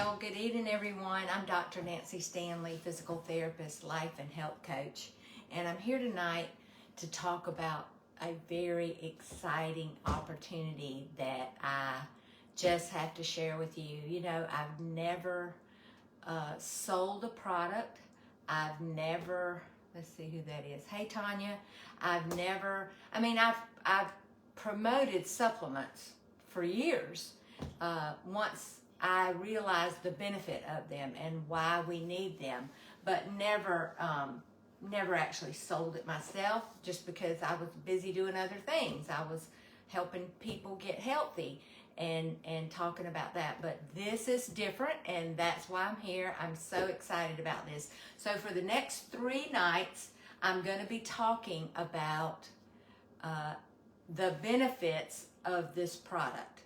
Well, good evening, everyone. I'm Dr. Nancy Stanley, physical therapist, life and health coach, and I'm here tonight to talk about a very exciting opportunity that I just have to share with you. You know, I've never sold a product. I've never, let's see who that is. Hey, Tanya. I've promoted supplements for years. Once I realized the benefit of them and why we need them, but never actually sold it myself, just because I was busy doing other things. I was helping people get healthy and talking about that. But this is different, and that's why I'm here. I'm so excited about this. So for the next 3 nights, I'm going to be talking about the benefits of this product.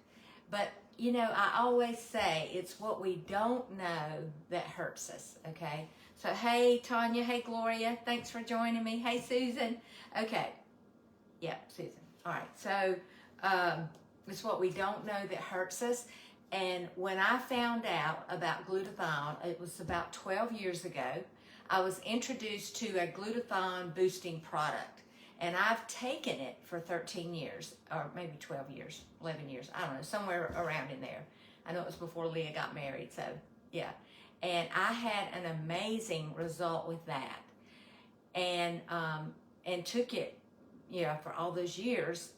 But you know, I always say it's what we don't know that hurts us, okay? So, hey, Tanya. Hey, Gloria. Thanks for joining me. Hey, Susan. Okay. Yeah, Susan. All right. So, it's what we don't know that hurts us. And when I found out about glutathione, it was about 12 years ago, I was introduced to a glutathione boosting product. And I've taken it for 13 years, or maybe 12 years, 11 years, I don't know, somewhere around in there. I know it was before Leah got married, so yeah. And I had an amazing result with that. And took it, you know, for all those years.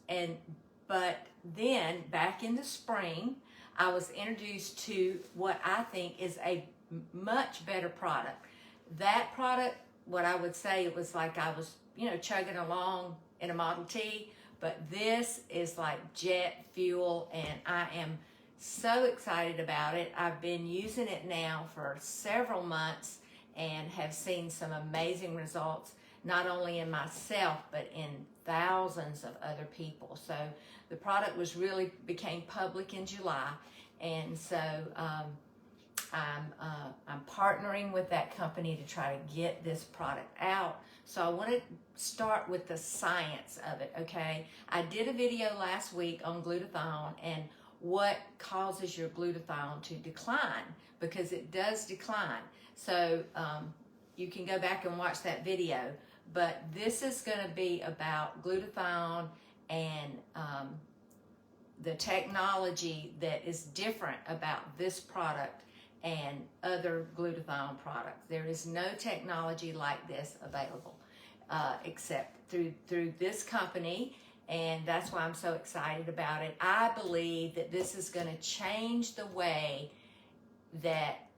But then back in the spring, I was introduced to what I think is a much better product. That product, what I would say, it was like I was, you know, chugging along in a Model T, but this is like jet fuel, and I am so excited about it. I've been using it now for several months and have seen some amazing results, not only in myself, but in thousands of other people. So the product became public in July, and so I'm partnering with that company to try to get this product out. So I want to start with the science of it, okay? I did a video last week on glutathione and what causes your glutathione to decline, because it does decline. So you can go back and watch that video. But this is going to be about glutathione and the technology that is different about this product and other glutathione products. There is no technology like this available except through this company, and that's why I'm so excited about it. I believe that this is going to change the way that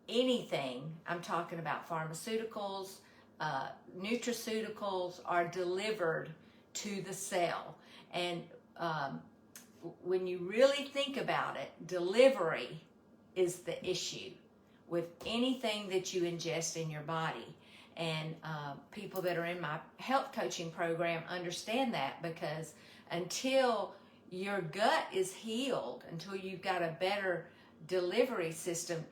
anything, I'm talking about pharmaceuticals, nutraceuticals, are delivered to the cell. And when you really think about it, delivery is the issue with anything that you ingest in your body. And people that are in my health coaching program understand that, because until your gut is healed, until you've got a better delivery system,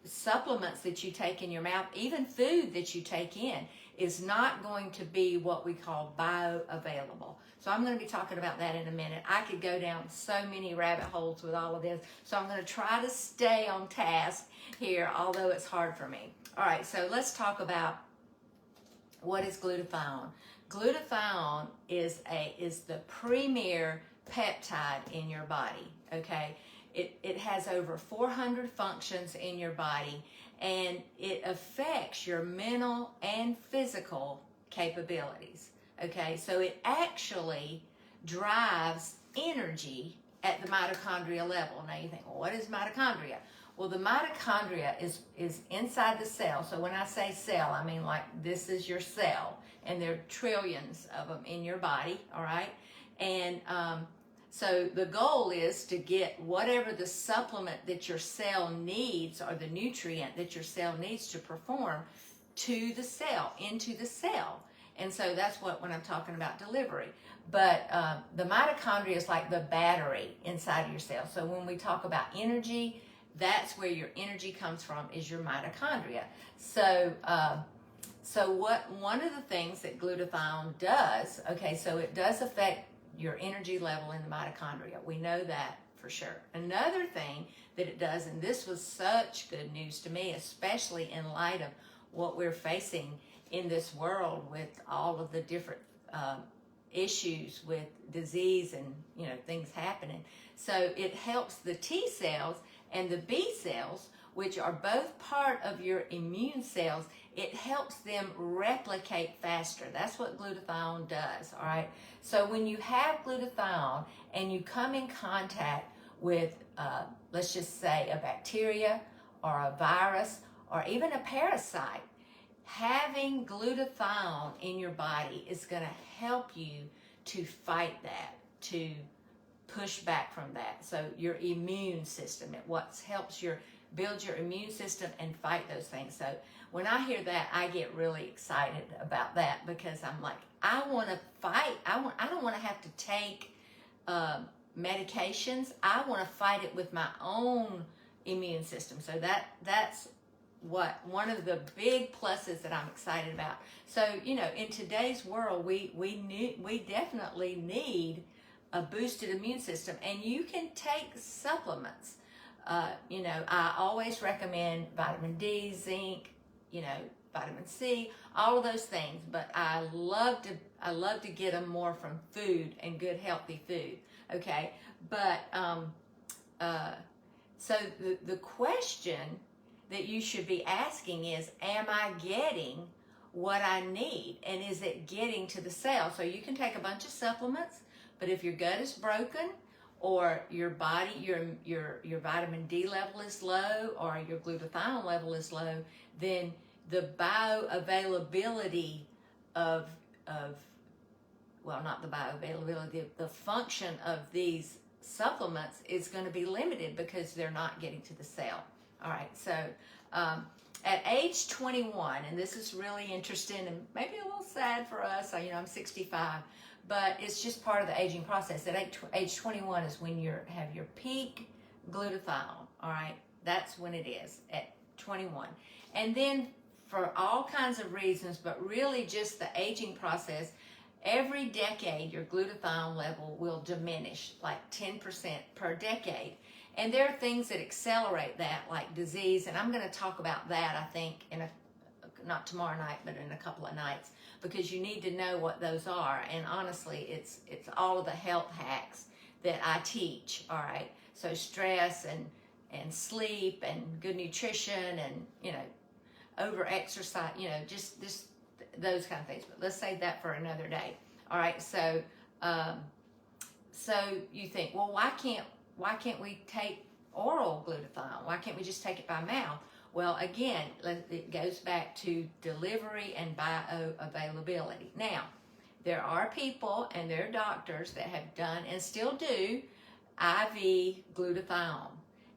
supplements that you take in your mouth, even food that you take in, is not going to be what we call bioavailable. So I'm going to be talking about that in a minute. I could go down so many rabbit holes with all of this, so I'm going to try to stay on task here, although it's hard for me. All right, so let's talk about what is glutathione. Glutathione is the premier peptide in your body, okay? It has over 400 functions in your body, and it affects your mental and physical capabilities, okay? So it actually drives energy at the mitochondria level. Now you think, well, what is mitochondria? Well, the mitochondria is inside the cell. So when I say cell, I mean like this is your cell, and there are trillions of them in your body, all right? And so the goal is to get whatever the supplement that your cell needs, or the nutrient that your cell needs to perform, to the cell, into the cell. And so that's when I'm talking about delivery. But the mitochondria is like the battery inside of your cell. So when we talk about energy, that's where your energy comes from, is your mitochondria. So one of the things that glutathione does, okay, so it does affect your energy level in the mitochondria. We know that for sure. Another thing that it does, and this was such good news to me, especially in light of what we're facing in this world with all of the different issues with disease and things happening. So it helps the T cells and the B cells, which are both part of your immune cells. It helps them replicate faster. That's what glutathione does, all right? So when you have glutathione and you come in contact with, let's just say, a bacteria or a virus or even a parasite, having glutathione in your body is going to help you to fight that, to push back from that. So your immune system, it helps build your immune system and fight those things. So when I hear that, I get really excited about that, because I'm like, I want to fight. I don't want to have to take medications. I want to fight it with my own immune system. So that's one of the big pluses that I'm excited about. So in today's world, we definitely need a boosted immune system, and you can take supplements. I always recommend vitamin D, zinc, vitamin C, all of those things, but I love to get them more from food and good healthy food. Okay, but so the question that you should be asking is, am I getting what I need, and is it getting to the cell? So you can take a bunch of supplements, but if your gut is broken, or your body, your vitamin D level is low, or your glutathione level is low, then the bioavailability of well, not the bioavailability, the function of these supplements is going to be limited because they're not getting to the cell. All right, so at age 21, and this is really interesting and maybe a little sad for us, I'm 65, but it's just part of the aging process. At age 21 is when you have your peak glutathione, all right? That's when it is, at 21. And then for all kinds of reasons, but really just the aging process, every decade your glutathione level will diminish like 10% per decade. And there are things that accelerate that, like disease, and I'm going to talk about that, I think, not tomorrow night, but in a couple of nights, because you need to know what those are. And honestly, it's all of the health hacks that I teach, all right? So stress and sleep and good nutrition and, over exercise, just those kind of things. But let's save that for another day. All right, so you think, well, why can't we take oral glutathione? Why can't we just take it by mouth? Well, again, it goes back to delivery and bioavailability. Now, there are people and there are doctors that have done and still do IV glutathione.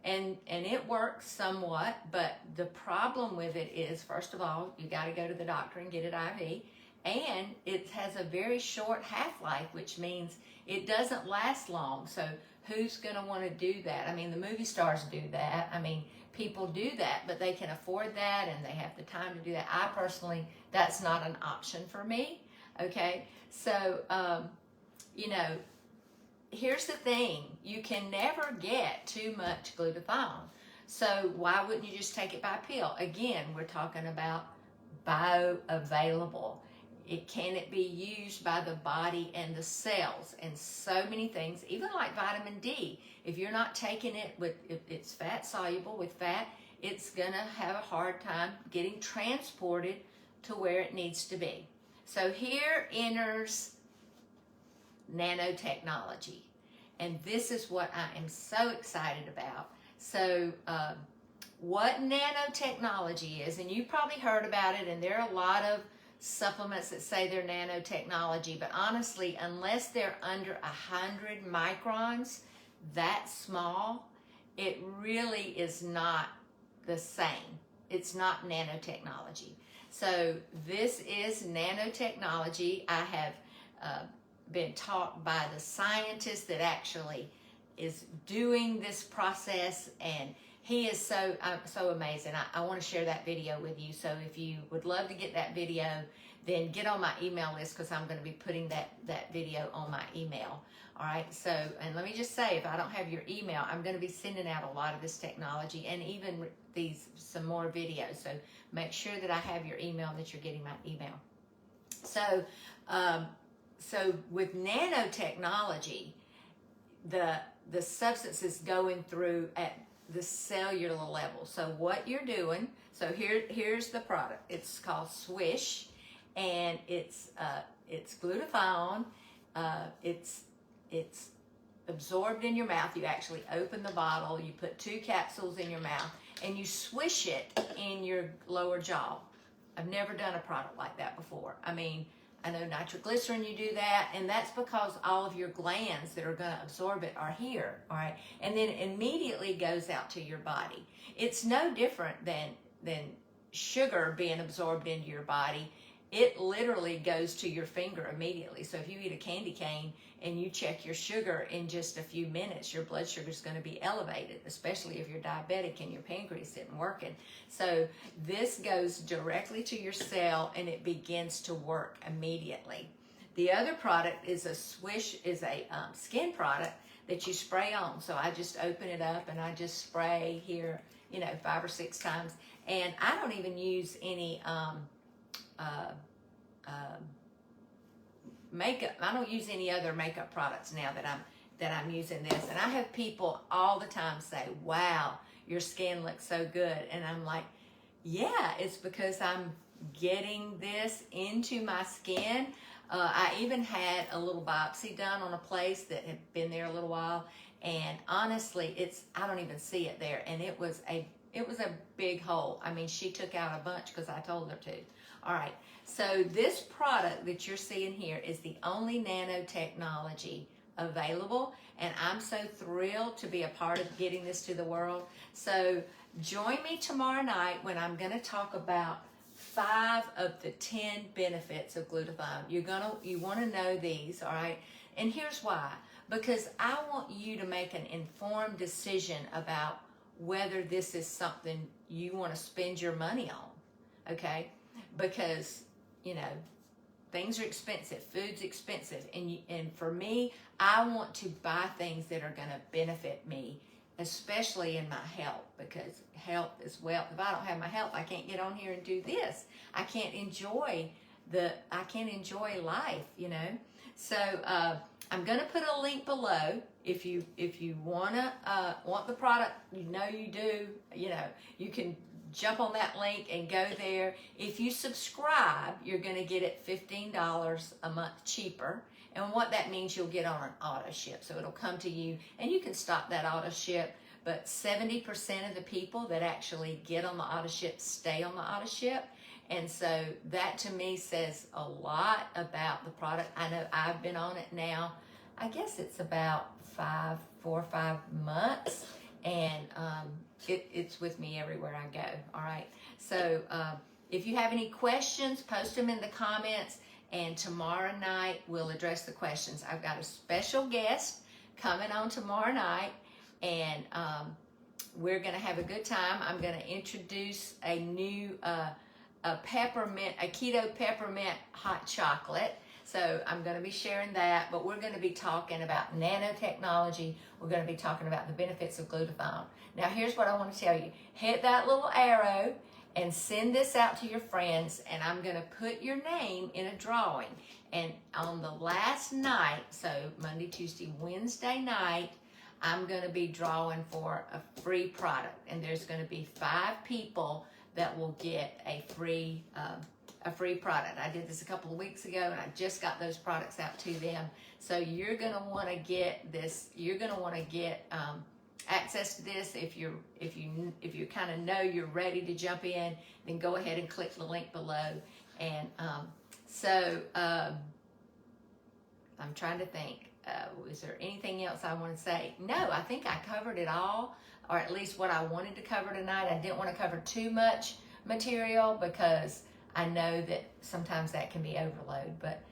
And it works somewhat, but the problem with it is, first of all, you got to go to the doctor and get it IV. And it has a very short half-life, which means it doesn't last long. So who's going to want to do that? I mean, the movie stars do that. I mean, people do that, but they can afford that and they have the time to do that. I personally, that's not an option for me. Okay, so, here's the thing. You can never get too much glutathione. So why wouldn't you just take it by pill? Again, we're talking about bioavailable. Can it be used by the body and the cells and so many things, even like vitamin D. If you're not taking it if it's fat soluble with fat, it's going to have a hard time getting transported to where it needs to be. So here enters nanotechnology. And this is what I am so excited about. So what nanotechnology is, and you've probably heard about it, and there are a lot of supplements that say they're nanotechnology, but honestly, unless they're under 100 microns, that small, it really is not the same. It's not nanotechnology. So this is nanotechnology. I have been taught by the scientist that actually is doing this process, and he is so amazing. I want to share that video with you. So if you would love to get that video, then get on my email list, because I'm going to be putting that video on my email. All right, so, and let me just say, if I don't have your email, I'm going to be sending out a lot of this technology and even some more videos. So make sure that I have your email, that you're getting my email. So, so with nanotechnology, the substance is going through at the cellular level. So what you're doing, so here's the product. It's called Swish, and it's glutathione. It's absorbed in your mouth. You actually open the bottle, you put 2 capsules in your mouth, and you swish it in your lower jaw. I've never done a product like that before. I mean, I know nitroglycerin, you do that, and that's because all of your glands that are going to absorb it are here, all right? And then immediately goes out to your body. It's no different than sugar being absorbed into your body. It literally goes to your finger immediately. So if you eat a candy cane and you check your sugar in just a few minutes, your blood sugar is going to be elevated, especially if you're diabetic and your pancreas isn't working. So this goes directly to your cell, and it begins to work immediately. The other product is a Swish, is a skin product that you spray on. So I just open it up and I just spray here, 5 or 6 times. And I don't even use any makeup. I don't use any other makeup products now that I'm using this. And I have people all the time say, "Wow, your skin looks so good." And I'm like, yeah, it's because I'm getting this into my skin. I even had a little biopsy done on a place that had been there a little while, and honestly, I don't even see it there. And it was a big hole. I mean, she took out a bunch because I told her to. All right, so this product that you're seeing here is the only nanotechnology available, and I'm so thrilled to be a part of getting this to the world. So join me tomorrow night when I'm going to talk about 5 of the 10 benefits of glutathione. You want to know these, all right? And here's why. Because I want you to make an informed decision about whether this is something you want to spend your money on, okay? Because, things are expensive, food's expensive, and for me, I want to buy things that are going to benefit me, especially in my health, because health is wealth. If I don't have my health, I can't get on here and do this. I can't enjoy life, So I'm going to put a link below. If you want the product, you do, you can jump on that link and go there. If you subscribe, you're going to get it $15 a month cheaper. And what that means, you'll get on an auto ship. So it'll come to you, and you can stop that auto ship. But 70% of the people that actually get on the auto ship stay on the auto ship. And so that to me says a lot about the product. I know I've been on it now, I guess it's about 4 or 5 months. And it's with me everywhere I go, all right? So if you have any questions, post them in the comments, and tomorrow night we'll address the questions. I've got a special guest coming on tomorrow night, and we're going to have a good time. I'm going to introduce a new a keto peppermint hot chocolate. So I'm going to be sharing that, but we're going to be talking about nanotechnology. We're going to be talking about the benefits of glutathione. Now, here's what I want to tell you. Hit that little arrow and send this out to your friends, and I'm going to put your name in a drawing. And on the last night, so Monday, Tuesday, Wednesday night, I'm going to be drawing for a free product, and there's going to be 5 people that will get a free product. I did this a couple of weeks ago, and I just got those products out to them. So you're going to want to get this. You're going to want to get access to this. If you kind of know you're ready to jump in, then go ahead and click the link below. And I'm trying to think. Is there anything else I want to say? No, I think I covered it all, or at least what I wanted to cover tonight. I didn't want to cover too much material because I know that sometimes that can be overload. But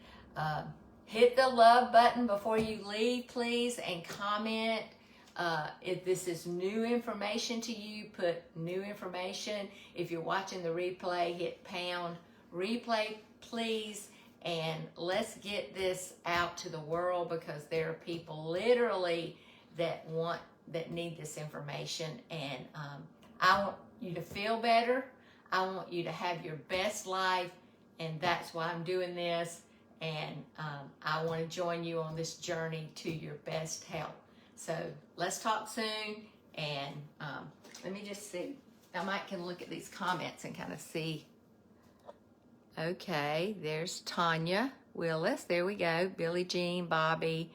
hit the love button before you leave, please, and comment. If this is new information to you, put new information. If you're watching the replay, hit pound. Replay please, and let's get this out to the world, because there are people literally that need this information. And I want you to feel better. I want you to have your best life, and that's why I'm doing this. And I want to join you on this journey to your best health. So let's talk soon. And let me just see. I might can look at these comments and kind of see. Okay, there's Tanya Willis. There we go. Billie Jean, Bobby,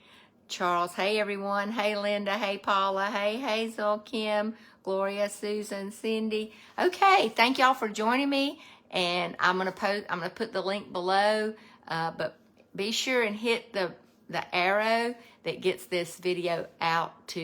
Charles. Hey, everyone. Hey, Linda. Hey, Paula. Hey, Hazel, Kim, Gloria, Susan, Cindy. Okay, thank y'all for joining me. And I'm gonna put the link below. But be sure and hit the arrow that gets this video out to